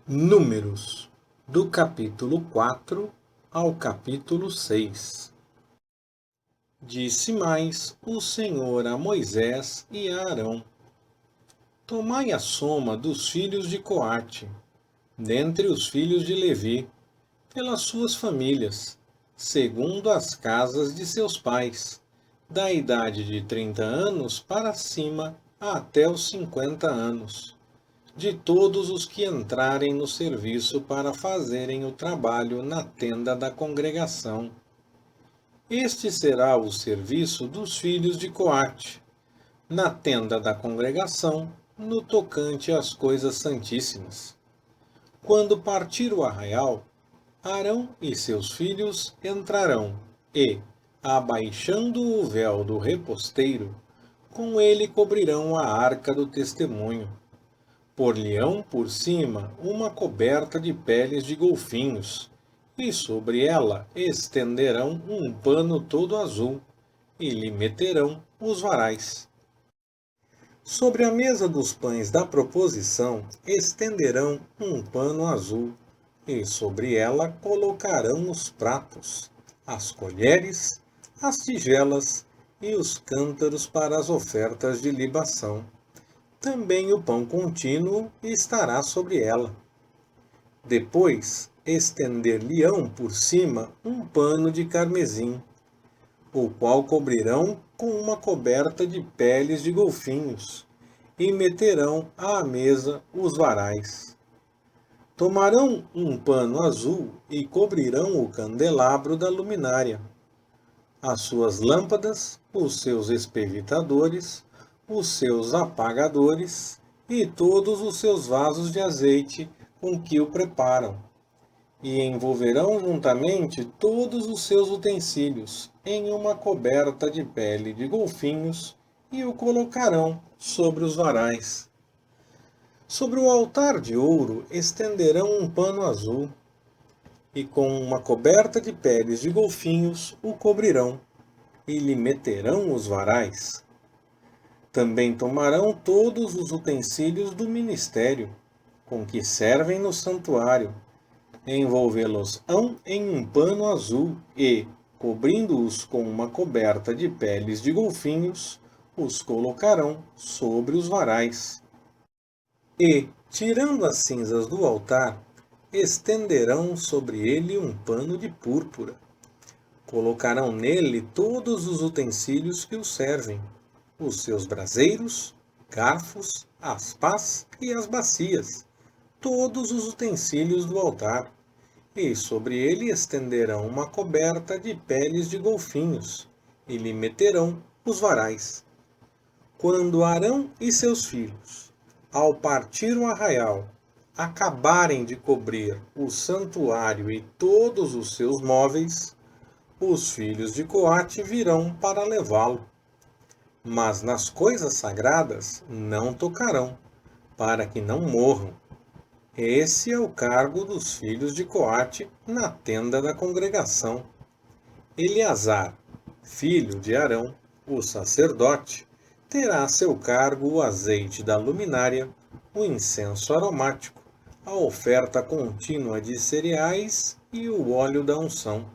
Números, do capítulo 4 ao capítulo 6. Disse mais o Senhor a Moisés e a Arão: Tomai a soma dos filhos de Coate, dentre os filhos de Levi, pelas suas famílias, segundo as casas de seus pais, da idade de 30 anos para cima até os 50 anos. De todos os que entrarem no serviço para fazerem o trabalho na tenda da congregação. Este será o serviço dos filhos de Coate, na tenda da congregação, no tocante às coisas santíssimas. Quando partir o arraial, Arão e seus filhos entrarão e, abaixando o véu do reposteiro, com ele cobrirão a arca do testemunho. Por-lhe-ão por cima uma coberta de peles de golfinhos, e sobre ela estenderão um pano todo azul, e lhe meterão os varais. Sobre a mesa dos pães da proposição estenderão um pano azul, e sobre ela colocarão os pratos, as colheres, as tigelas e os cântaros para as ofertas de libação. Também o pão contínuo estará sobre ela. Depois estender-lhe-ão por cima um pano de carmesim, o qual cobrirão com uma coberta de peles de golfinhos, e meterão à mesa os varais. Tomarão um pano azul e cobrirão o candelabro da luminária, as suas lâmpadas, os seus espevitadores, os seus apagadores e todos os seus vasos de azeite com que o preparam. E envolverão juntamente todos os seus utensílios em uma coberta de pele de golfinhos e o colocarão sobre os varais. Sobre o altar de ouro estenderão um pano azul, e com uma coberta de peles de golfinhos o cobrirão, e lhe meterão os varais. Também tomarão todos os utensílios do ministério, com que servem no santuário, envolvê-los-ão em um pano azul e, cobrindo-os com uma coberta de peles de golfinhos, os colocarão sobre os varais. E, tirando as cinzas do altar, estenderão sobre ele um pano de púrpura. Colocarão nele todos os utensílios que o servem, os seus braseiros, garfos, as pás e as bacias, todos os utensílios do altar, e sobre ele estenderão uma coberta de peles de golfinhos, e lhe meterão os varais. Quando Arão e seus filhos, ao partir o arraial, acabarem de cobrir o santuário e todos os seus móveis, os filhos de Coate virão para levá-lo. Mas nas coisas sagradas não tocarão, para que não morram. Esse é o cargo dos filhos de Coate na tenda da congregação. Eleazar, filho de Arão, o sacerdote, terá a seu cargo o azeite da luminária, o incenso aromático, a oferta contínua de cereais e o óleo da unção.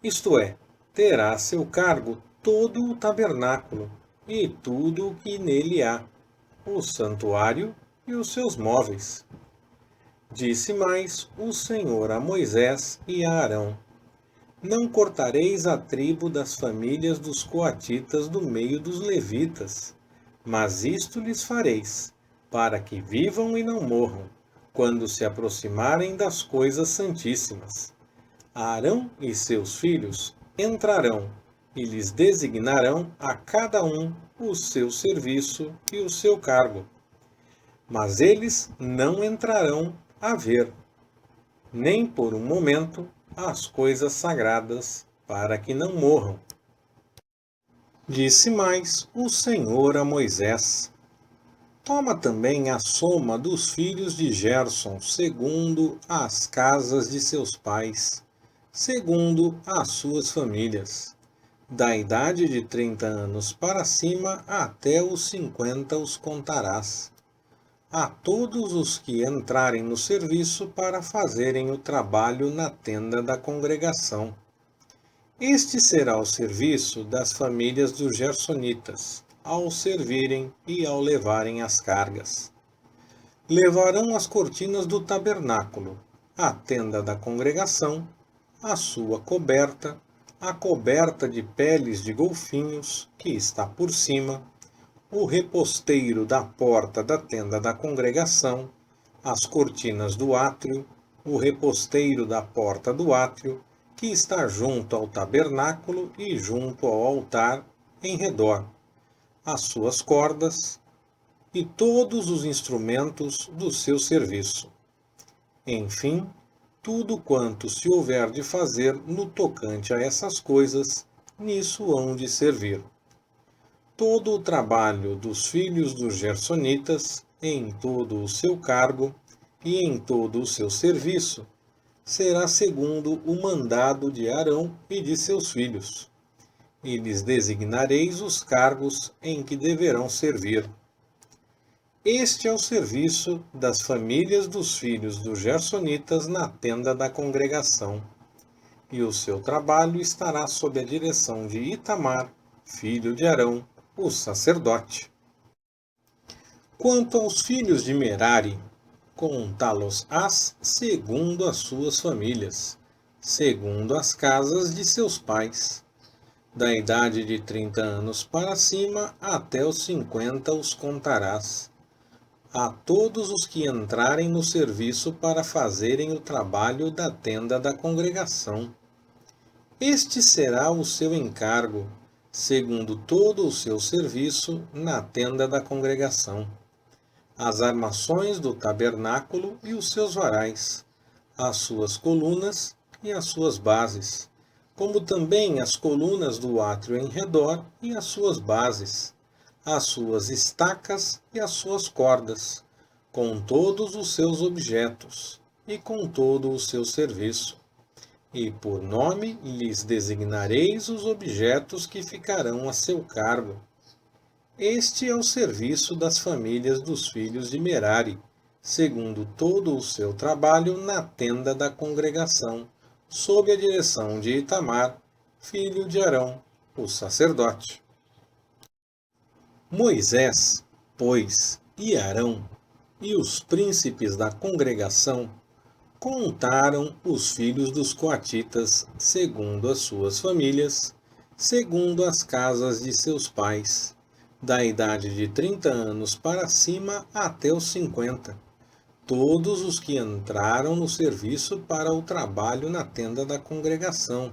Isto é, terá a seu cargo todo o tabernáculo e tudo o que nele há, o santuário e os seus móveis. Disse mais o Senhor a Moisés e a Arão: Não cortareis a tribo das famílias dos coatitas do meio dos levitas, mas isto lhes fareis, para que vivam e não morram, quando se aproximarem das coisas santíssimas. Arão e seus filhos entrarão, e lhes designarão a cada um o seu serviço e o seu cargo. Mas eles não entrarão a ver, nem por um momento, as coisas sagradas, para que não morram. Disse mais o Senhor a Moisés: Toma também a soma dos filhos de Gerson, segundo as casas de seus pais, segundo as suas famílias. Da idade de 30 anos para cima até os 50 os contarás. a todos os que entrarem no serviço para fazerem o trabalho na tenda da congregação. Este será o serviço das famílias dos gersonitas, ao servirem e ao levarem as cargas. Levarão as cortinas do tabernáculo, a tenda da congregação, a sua coberta, a coberta de peles de golfinhos, que está por cima, o reposteiro da porta da tenda da congregação, as cortinas do átrio, o reposteiro da porta do átrio, que está junto ao tabernáculo e junto ao altar, em redor, as suas cordas e todos os instrumentos do seu serviço. Enfim, tudo quanto se houver de fazer no tocante a essas coisas, nisso hão de servir. Todo o trabalho dos filhos dos gersonitas, em todo o seu cargo e em todo o seu serviço, será segundo o mandado de Arão e de seus filhos, e lhes designareis os cargos em que deverão servir. Este é o serviço das famílias dos filhos dos gersonitas na tenda da congregação, e o seu trabalho estará sob a direção de Itamar, filho de Arão, o sacerdote. Quanto aos filhos de Merari, contá-los-ás segundo as suas famílias, segundo as casas de seus pais. Da idade de 30 anos para cima até os 50 os contarás. A todos os que entrarem no serviço para fazerem o trabalho da tenda da congregação. Este será o seu encargo, segundo todo o seu serviço na tenda da congregação. As armações do tabernáculo e os seus varais, as suas colunas e as suas bases, como também as colunas do átrio em redor e as suas bases, as suas estacas e as suas cordas, com todos os seus objetos e com todo o seu serviço. E por nome lhes designareis os objetos que ficarão a seu cargo. Este é o serviço das famílias dos filhos de Merari, segundo todo o seu trabalho na tenda da congregação, sob a direção de Itamar, filho de Arão, o sacerdote. Moisés, pois, e Arão, e os príncipes da congregação, contaram os filhos dos coatitas, segundo as suas famílias, segundo as casas de seus pais, da idade de 30 anos para cima até os 50, todos os que entraram no serviço para o trabalho na tenda da congregação.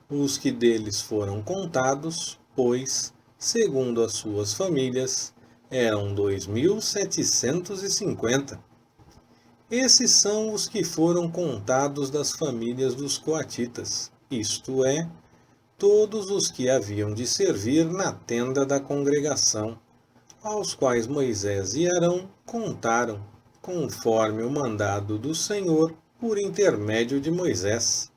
Os que deles foram contados, pois, segundo as suas famílias, eram 2.750. Esses são os que foram contados das famílias dos coatitas, isto é, todos os que haviam de servir na tenda da congregação, aos quais Moisés e Arão contaram, conforme o mandado do Senhor por intermédio de Moisés.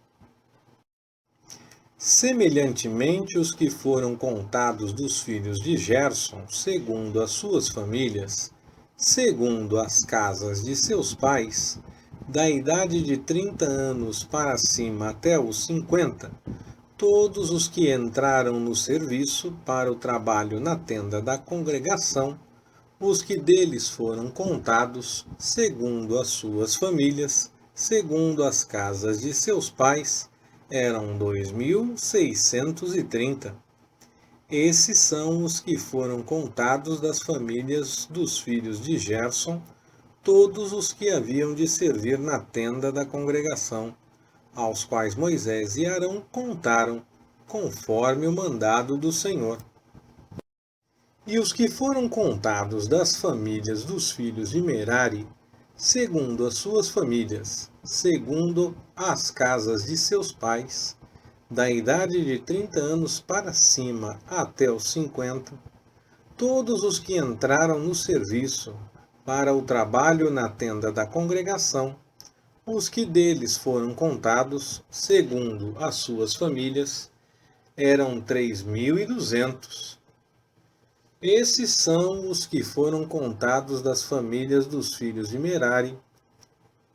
Semelhantemente, os que foram contados dos filhos de Gerson, segundo as suas famílias, segundo as casas de seus pais, da idade de 30 anos para cima até os 50, todos os que entraram no serviço para o trabalho na tenda da congregação, os que deles foram contados, segundo as suas famílias, segundo as casas de seus pais, eram 2.630. Esses são os que foram contados das famílias dos filhos de Gerson, todos os que haviam de servir na tenda da congregação, aos quais Moisés e Arão contaram, conforme o mandado do Senhor. E os que foram contados das famílias dos filhos de Merari, segundo as suas famílias, segundo as casas de seus pais, da idade de 30 anos para cima até os 50, todos os que entraram no serviço para o trabalho na tenda da congregação, os que deles foram contados, segundo as suas famílias, eram 3.200. Esses são os que foram contados das famílias dos filhos de Merari,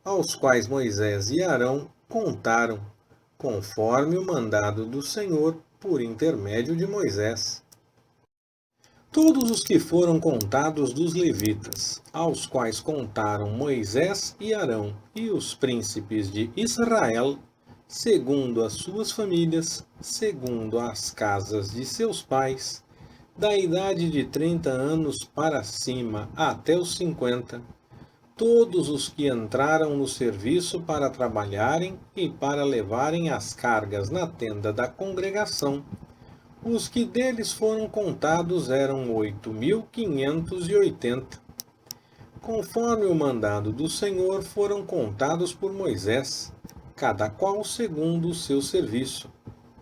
aos quais Moisés e Arão contaram, conforme o mandado do Senhor por intermédio de Moisés. Todos os que foram contados dos levitas, aos quais contaram Moisés e Arão e os príncipes de Israel, segundo as suas famílias, segundo as casas de seus pais, da idade de 30 anos para cima até os 50, todos os que entraram no serviço para trabalharem e para levarem as cargas na tenda da congregação, os que deles foram contados eram 8.580. Conforme o mandado do Senhor, foram contados por Moisés, cada qual segundo o seu serviço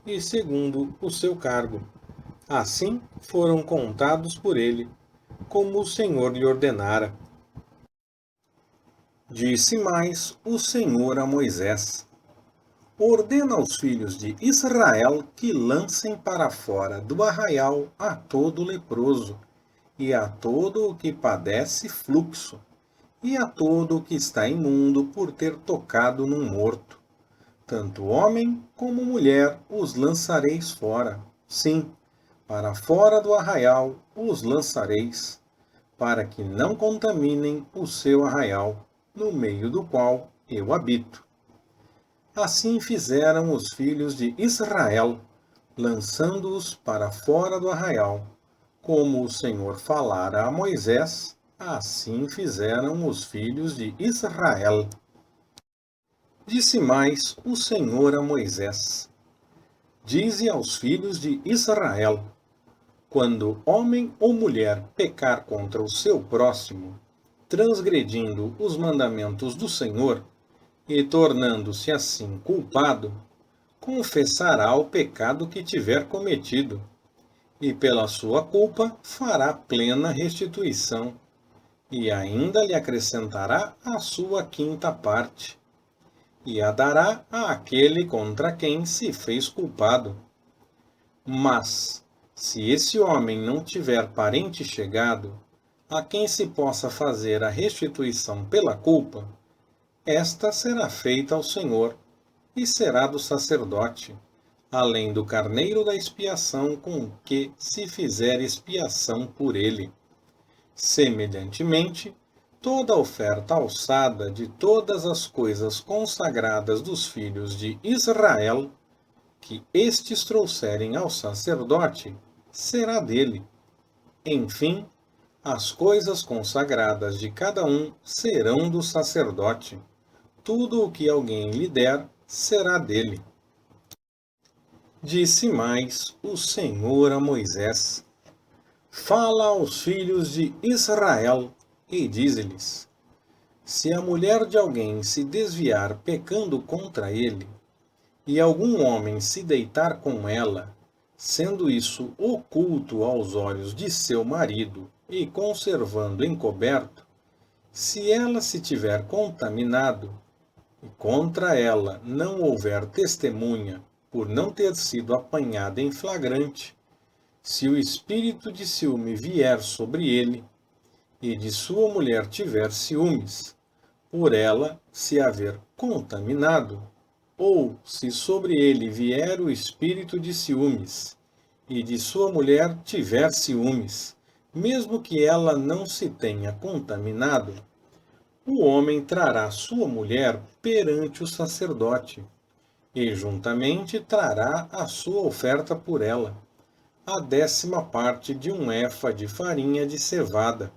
e segundo o seu cargo. Assim foram contados por ele, como o Senhor lhe ordenara. Disse mais o Senhor a Moisés: ordena aos filhos de Israel que lancem para fora do arraial a todo leproso, e a todo o que padece fluxo, e a todo o que está imundo por ter tocado num morto. Tanto homem como mulher os lançareis fora. Sim, para fora do arraial os lançareis, para que não contaminem o seu arraial, no meio do qual eu habito. Assim fizeram os filhos de Israel, lançando-os para fora do arraial. Como o Senhor falara a Moisés, assim fizeram os filhos de Israel. Disse mais o Senhor a Moisés: dize aos filhos de Israel: quando homem ou mulher pecar contra o seu próximo, transgredindo os mandamentos do Senhor, e tornando-se assim culpado, confessará o pecado que tiver cometido, e pela sua culpa fará plena restituição, e ainda lhe acrescentará a sua quinta parte, e a dará àquele contra quem se fez culpado. Mas, se esse homem não tiver parente chegado, a quem se possa fazer a restituição pela culpa, esta será feita ao Senhor, e será do sacerdote, além do carneiro da expiação com que se fizer expiação por ele. Semelhantemente, toda oferta alçada de todas as coisas consagradas dos filhos de Israel, que estes trouxerem ao sacerdote, será dele. Enfim, as coisas consagradas de cada um serão do sacerdote. Tudo o que alguém lhe der será dele. Disse mais o Senhor a Moisés: fala aos filhos de Israel e dize-lhes: se a mulher de alguém se desviar pecando contra ele, e algum homem se deitar com ela, sendo isso oculto aos olhos de seu marido e conservando encoberto, se ela se tiver contaminado, e contra ela não houver testemunha por não ter sido apanhada em flagrante, se o espírito de ciúme vier sobre ele, e de sua mulher tiver ciúmes, por ela se haver contaminado, ou se sobre ele vier o espírito de ciúmes, e de sua mulher tiver ciúmes, mesmo que ela não se tenha contaminado, o homem trará sua mulher perante o sacerdote, e juntamente trará a sua oferta por ela, a 10ª parte de um efa de farinha de cevada,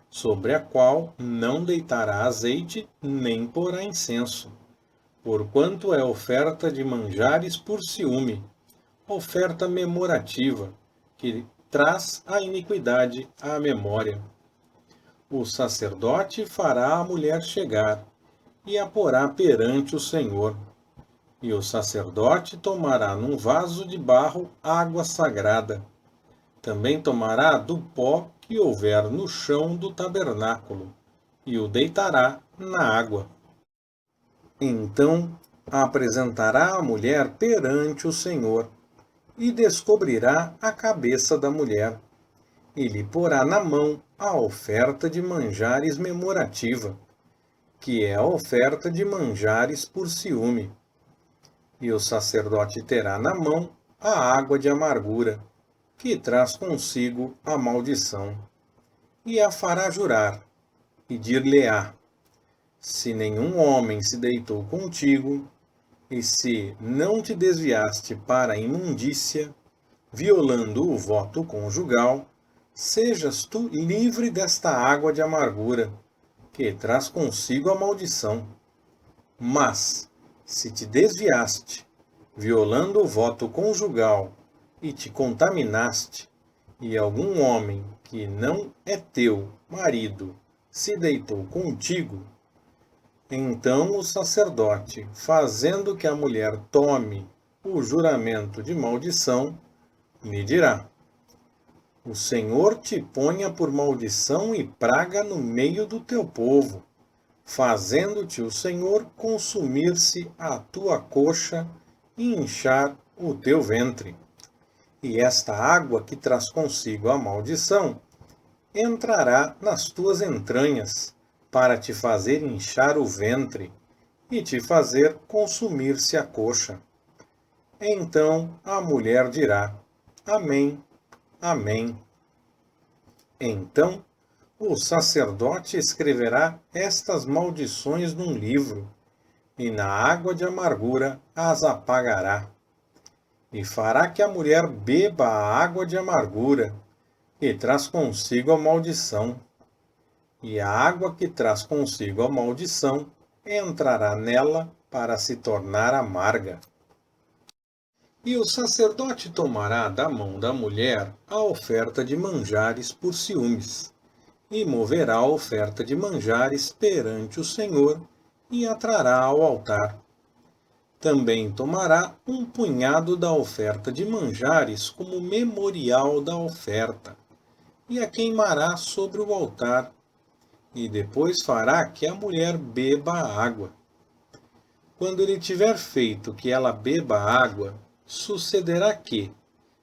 sobre a qual não deitará azeite nem porá incenso, porquanto é oferta de manjares por ciúme, oferta memorativa, que traz a iniquidade à memória. O sacerdote fará a mulher chegar, e a porá perante o Senhor. E o sacerdote tomará num vaso de barro água sagrada. Também tomará do pó que houver no chão do tabernáculo, e o deitará na água. Então apresentará a mulher perante o Senhor, e descobrirá a cabeça da mulher. e lhe porá na mão a oferta de manjares memorativa, que é a oferta de manjares por ciúme. E o sacerdote terá na mão a água de amargura, que traz consigo a maldição, e a fará jurar, e dir-lhe-á: se nenhum homem se deitou contigo, e se não te desviaste para a imundícia, violando o voto conjugal, sejas tu livre desta água de amargura, que traz consigo a maldição. Mas, se te desviaste, violando o voto conjugal, e te contaminaste, e algum homem que não é teu marido se deitou contigo, então o sacerdote, fazendo que a mulher tome o juramento de maldição, lhe dirá: o Senhor te ponha por maldição e praga no meio do teu povo, fazendo-te o Senhor consumir-se a tua coxa e inchar o teu ventre. E esta água que traz consigo a maldição entrará nas tuas entranhas, para te fazer inchar o ventre e te fazer consumir-se a coxa. Então a mulher dirá: Amém, Amém. Então o sacerdote escreverá estas maldições num livro, e na água de amargura as apagará. E fará que a mulher beba a água de amargura, que traz consigo a maldição. E a água que traz consigo a maldição entrará nela para se tornar amarga. E o sacerdote tomará da mão da mulher a oferta de manjares por ciúmes, e moverá a oferta de manjares perante o Senhor, e a trará ao altar. Também tomará um punhado da oferta de manjares como memorial da oferta, e a queimará sobre o altar, e depois fará que a mulher beba a água. Quando ele tiver feito que ela beba a água, sucederá que,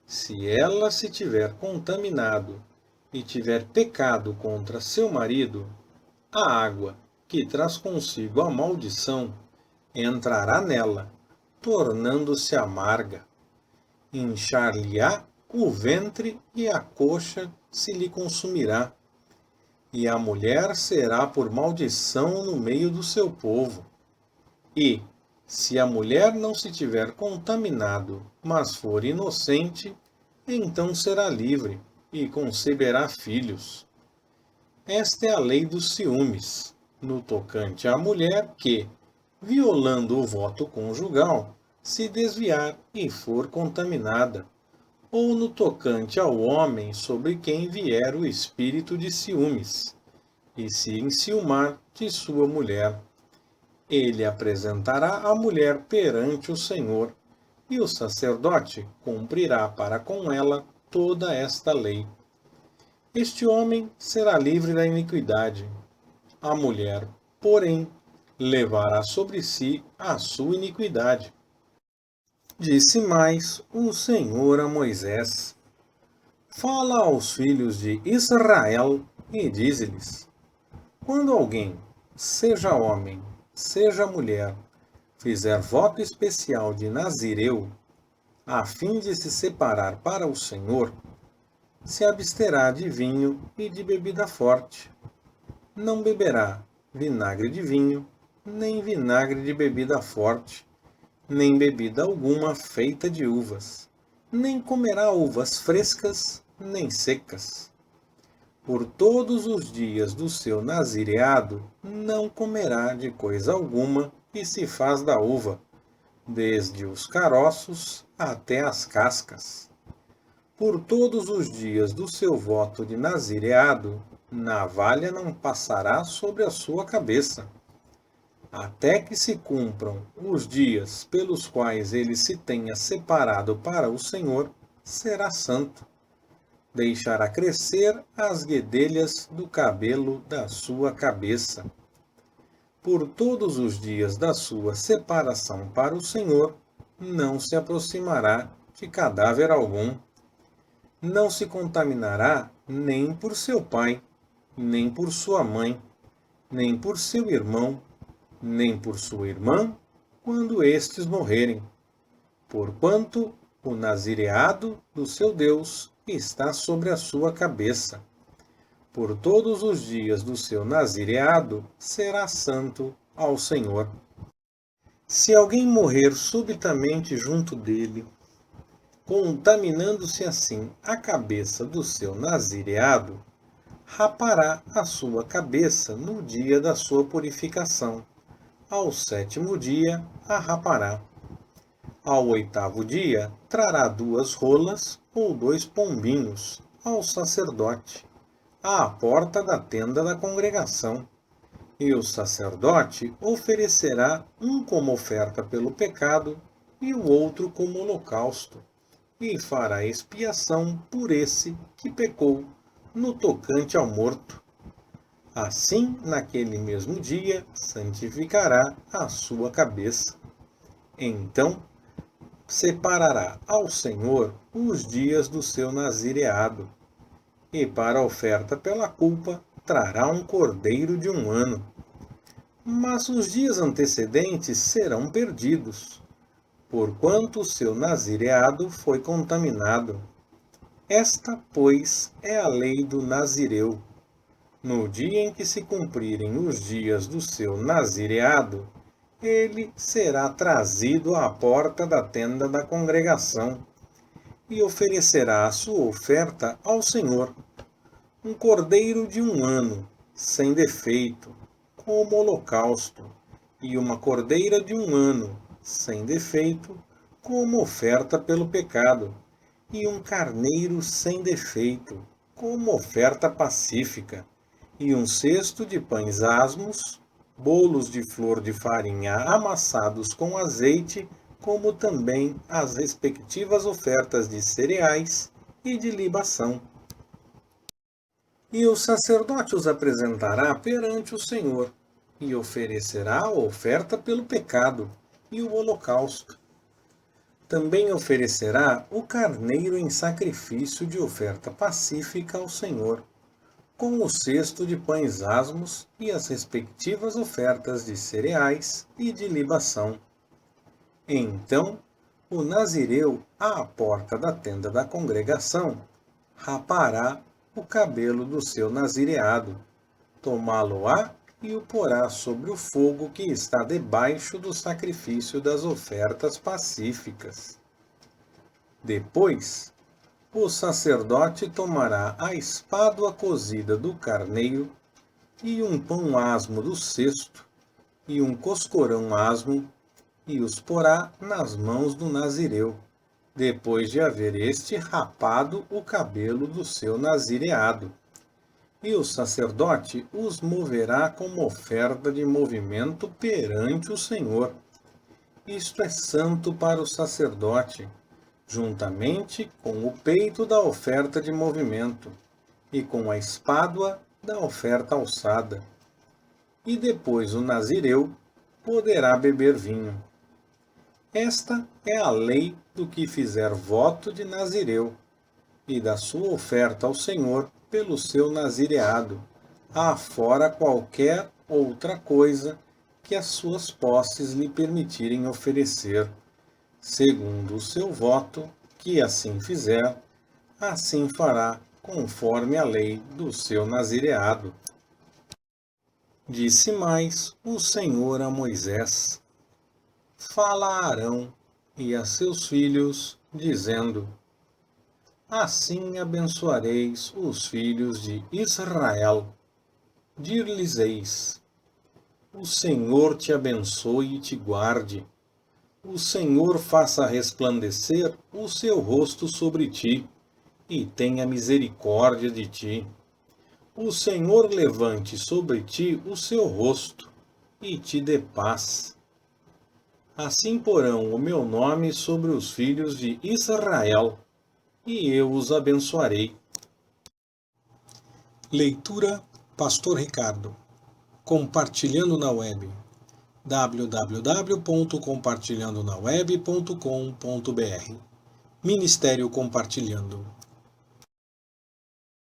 se ela se tiver contaminado e tiver pecado contra seu marido, a água, que traz consigo a maldição, entrará nela, tornando-se amarga. Inchar-lhe-á o ventre e a coxa se lhe consumirá. E a mulher será por maldição no meio do seu povo. E, se a mulher não se tiver contaminado, mas for inocente, então será livre e conceberá filhos. Esta é a lei dos ciúmes, no tocante à mulher que, violando o voto conjugal, se desviar e for contaminada, ou no tocante ao homem sobre quem vier o espírito de ciúmes, e se enciumar de sua mulher. Ele apresentará a mulher perante o Senhor, e o sacerdote cumprirá para com ela toda esta lei. Este homem será livre da iniquidade. A mulher, porém, levará sobre si a sua iniquidade. Disse mais o Senhor a Moisés: Fala aos filhos de Israel e dize-lhes: quando alguém, seja homem, seja mulher, fizer voto especial de Nazireu, a fim de se separar para o Senhor, se absterá de vinho e de bebida forte. Não beberá vinagre de vinho, nem vinagre de bebida forte, nem bebida alguma feita de uvas, nem comerá uvas frescas, nem secas. Por todos os dias do seu nazireado, não comerá de coisa alguma que se faz da uva, desde os caroços até as cascas. Por todos os dias do seu voto de nazireado, navalha não passará sobre a sua cabeça, até que se cumpram os dias pelos quais ele se tenha separado para o Senhor, será santo. Deixará crescer as guedelhas do cabelo da sua cabeça. Por todos os dias da sua separação para o Senhor, não se aproximará de cadáver algum, não se contaminará nem por seu pai, nem por sua mãe, nem por seu irmão, nem por sua irmã, quando estes morrerem. Porquanto o nazireado do seu Deus está sobre a sua cabeça. Por todos os dias do seu nazireado será santo ao Senhor. Se alguém morrer subitamente junto dele, contaminando-se assim a cabeça do seu nazireado, rapará a sua cabeça no dia da sua purificação. Ao 7º dia a rapará. Ao 8º dia trará 2 rolas ou 2 pombinhos ao sacerdote, à porta da tenda da congregação. E o sacerdote oferecerá um como oferta pelo pecado e o outro como holocausto, e fará expiação por esse que pecou no tocante ao morto. Assim, naquele mesmo dia, santificará a sua cabeça. Então, separará ao Senhor os dias do seu nazireado, e para a oferta pela culpa trará um cordeiro de 1 ano. Mas os dias antecedentes serão perdidos, porquanto o seu nazireado foi contaminado. Esta, pois, é a lei do nazireu. No dia em que se cumprirem os dias do seu nazireado, ele será trazido à porta da tenda da congregação e oferecerá a sua oferta ao Senhor, um cordeiro de 1 ano, sem defeito, como holocausto, e uma cordeira de 1 ano, sem defeito, como oferta pelo pecado, e um carneiro sem defeito, como oferta pacífica, e um cesto de pães asmos, bolos de flor de farinha amassados com azeite, como também as respectivas ofertas de cereais e de libação. E o sacerdote os apresentará perante o Senhor, e oferecerá a oferta pelo pecado e o holocausto. Também oferecerá o carneiro em sacrifício de oferta pacífica ao Senhor, com o cesto de pães asmos e as respectivas ofertas de cereais e de libação. Então, o nazireu, à porta da tenda da congregação, rapará o cabelo do seu nazireado, tomá-lo-á e o porá sobre o fogo que está debaixo do sacrifício das ofertas pacíficas. Depois, o sacerdote tomará a espádua cozida do carneiro, e um pão asmo do cesto, e um coscorão asmo, e os porá nas mãos do nazireu, depois de haver este rapado o cabelo do seu nazireado. E o sacerdote os moverá como oferta de movimento perante o Senhor. Isto é santo para o sacerdote, juntamente com o peito da oferta de movimento, e com a espádua da oferta alçada. E depois o nazireu poderá beber vinho. Esta é a lei do que fizer voto de nazireu, e da sua oferta ao Senhor pelo seu nazireado, afora qualquer outra coisa que as suas posses lhe permitirem oferecer. Segundo o seu voto, que assim fizer, assim fará conforme a lei do seu nazireado. Disse mais o Senhor a Moisés: Fala a Arão e a seus filhos, dizendo: Assim abençoareis os filhos de Israel. Dir-lhes-eis: O Senhor te abençoe e te guarde. O Senhor faça resplandecer o seu rosto sobre ti, e tenha misericórdia de ti. O Senhor levante sobre ti o seu rosto, e te dê paz. Assim porão o meu nome sobre os filhos de Israel, e eu os abençoarei. Leitura Pastor Ricardo. Compartilhando na web. www.compartilhandonaweb.com.br Ministério Compartilhando.